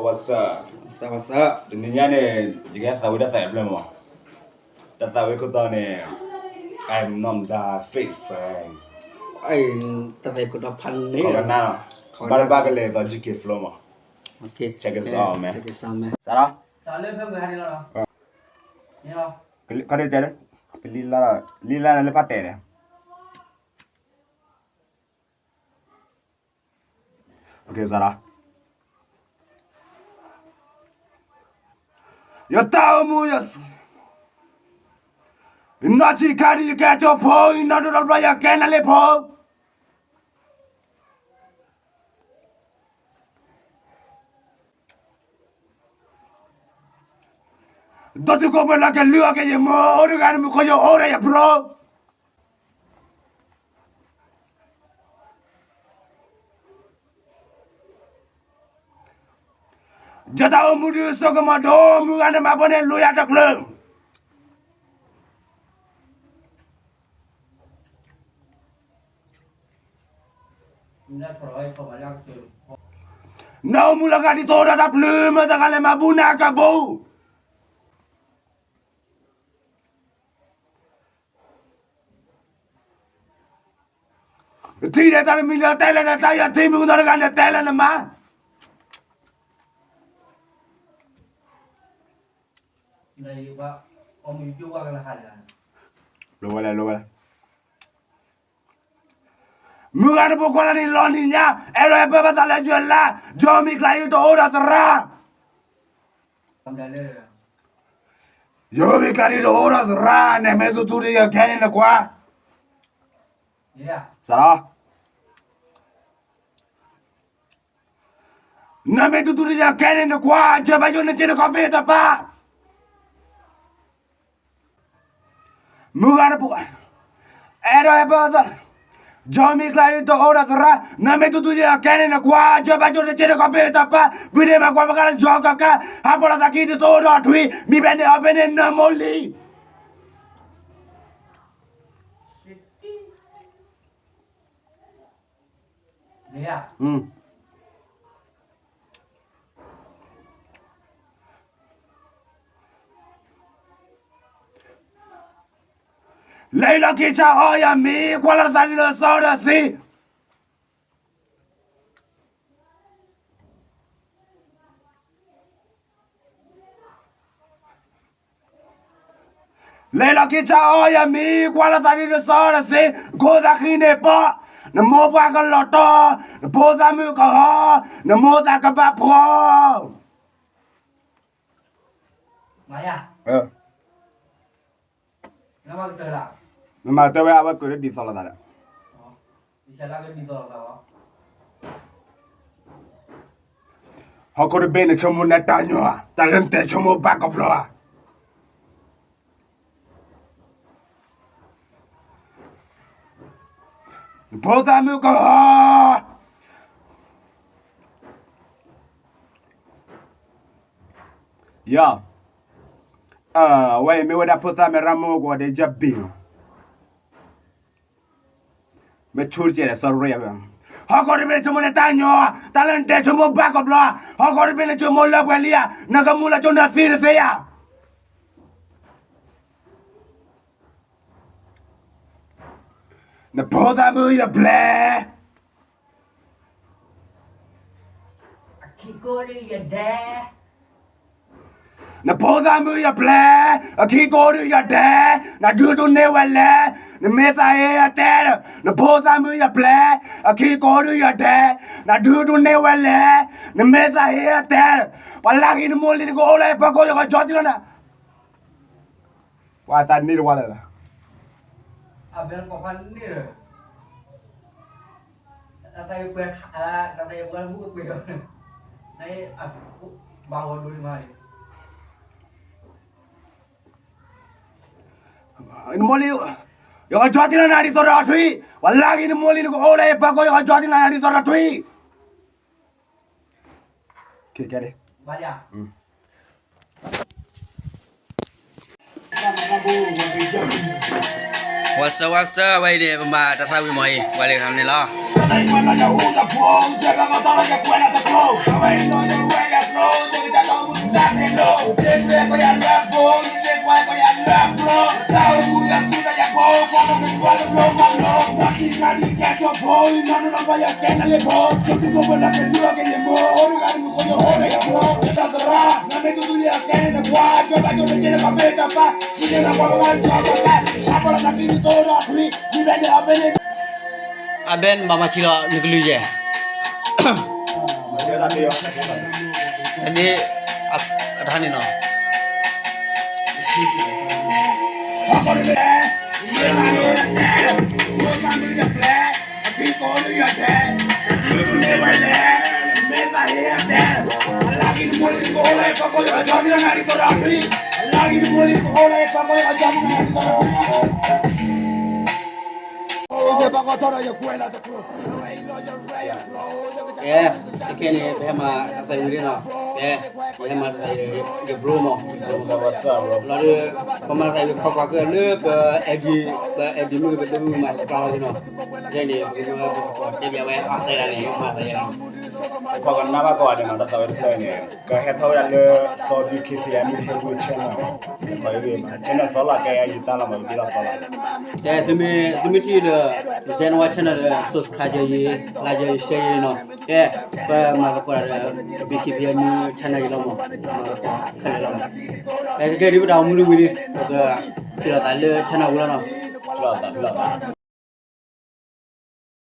what's up? What's up? Dunia ni jika tahu dah tak belum mah. Dah tahu aku tahu ni. I'm not the fake friend. Ay, tapi aku dah panik. Kau kenal? Baru bagel tu jika flow mah. Okay. Check us out, man. Check us out, man. Sarah? Salah pun berhari lah. Ya. Kau ada cara? Lila nak lepas ni. Okay, Sarah. Yo tahu mu yes. Nachi kari kaco po, ina do ya kena le po. Doti ko bela ke lua ke ye mo, oru kan mu ko yo ora ya bro. Jata umudu sokoma do mu ane mabone lu ya takle. Tidak perlu kembali ke. No mula ka di toda da plume ta kale mabuna ka bo. Tira ta mila tela na ta ya timu da ka na tela na ma. Này ba, ông mình chưa qua cái là hạt à? Lo wala. Mugana bokona ni loni nya, ero e baba tala jola, jomi klayu to ora tra. Ông đã lên. Jomi klayu to ora tra, ne me tu turi ya kene na kwa. Yeah. Sara. Na me tu turi ya kene na kwa, jaba yo na chene ko beta pa. Mugana bokona. Ero e baba Jomi klayu to ora tra, na me tu turi ya kene na kwa, jaba yo na chene ko beta pa. Bide ma kwa makala joka ka, hapola sakiti so ora thui, mi bende opene na moli. Yeah. Leila kicha oya mi, kuala sani lo soda si. Leila kicha oya mi, kuala sani lo soda si. Goda khine pa, na mo ba ka loto, na poza mu ka ha, na mo za ka ba pro. Maya, nama kita lah. Memang tu apa kau di salah dah. Bisa lagi di dalam tahu. Hakor bene chomo na tanyo, talente chomo ba ka bloa. Poza mu ka ha. Ya. Wai me wada poza me ramo go de jabbi. Me churje la sorre ya. Hakor bene chomo na tanyo, talente chomo ba ka bloa. Hakor bene chomo la bwalia, nakamula chonda sir seya. Na poza mu ya ble. Kiko ni ya dah. Na poza mu ya ble, aki goru ya de, na dudu ne wale, na mesa ya de, na poza mu ya ble, aki goru ya de, na dudu ne wale, na mesa ya de, walaki ni moli ni ko ola pa ko yo jodi na. Wa ta ni wala la. Abel kau kan ni le. Nanti bukan buku kuih. Nanti bawa dulu mari. Ini moli yo jodi na di tora thui, walaki ni moli ni ko ola pa ko yo jodi na di tora thui. Okay, get it. Banyak. What's up, vậy đi mà ta sao bị mày, vậy là làm này lo. Hãy subscribe cho kênh Ghiền Mì Gõ để không bỏ lỡ những video hấp dẫn. vaya que no le puedo, yo tengo buena que yo que le puedo, ahora que me coño ahora ya puedo, la cara, no me tu día que no te voy, yo me tiene que me tapa, y yo no puedo dar yo acá, ahora aquí ni todo aquí, ni ven a ver. Aben mama chilo nuklu je. Jadi adhani no. Ikan ni behama apa yang no, behama dari ke Bromo. Lalu pemerintah itu kau ke edi mu betul mah kalau no. Jadi jadi apa yang ada ni mana yang. Kau kan nama kau ada mana tahu itu ni. Kau tahu ada Saudi KPM itu channel. Kau ini channel solar kayak itu lah mau bilang solar. Ya, demi tu channel channel subscribe je, lajai share no. Ya, maka kau ada BKPM channel je lama, maka kau lama. Jadi kita mulu mulu, maka kita tahu channel ulang no. Bilang.